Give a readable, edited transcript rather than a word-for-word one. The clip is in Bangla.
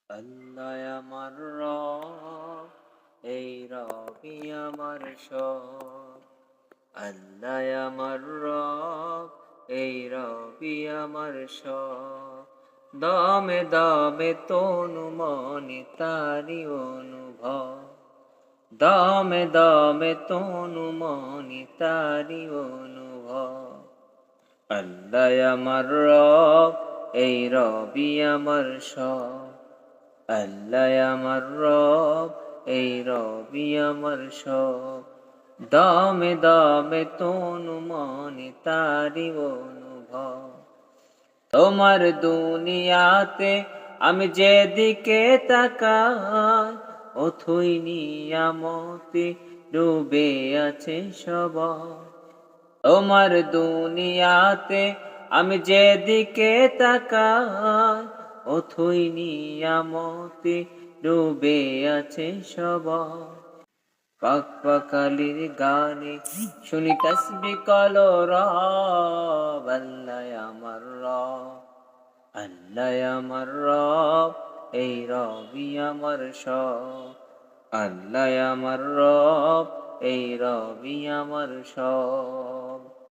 আল্লাহ আমার রব, এই রবি আমার সব। আল্লাহ আমার রব, এই রবি আমার সব। দমে দমে তনু মনে তারি অনুভব, দমে দমে তনু মনে তারি অনুভব। আল্লাহ আমার রব, এই রবি আমার সব। আল্লাহ আমার রব, এই রবি আমার সব। দমে দমে তনু মনে তারি অনুভব। তোমার দুনিয়াতে আমি যেদিকে তাকাই, অথই নিয়ামতে ডুবে আছে সবাই। তোমার দুনিয়াতে আমি যেদিকে তাকাই, অথই নিয়ামতে ডুবে আছে সবাই। পাক পাখালির গানে শুনি তসবিহ কলরব। আল্লাহ আমার রব, আল্লাহ আমার রব, এই রবি আমার সব। আল্লাহ আমার রব, এই রবি আমার সব।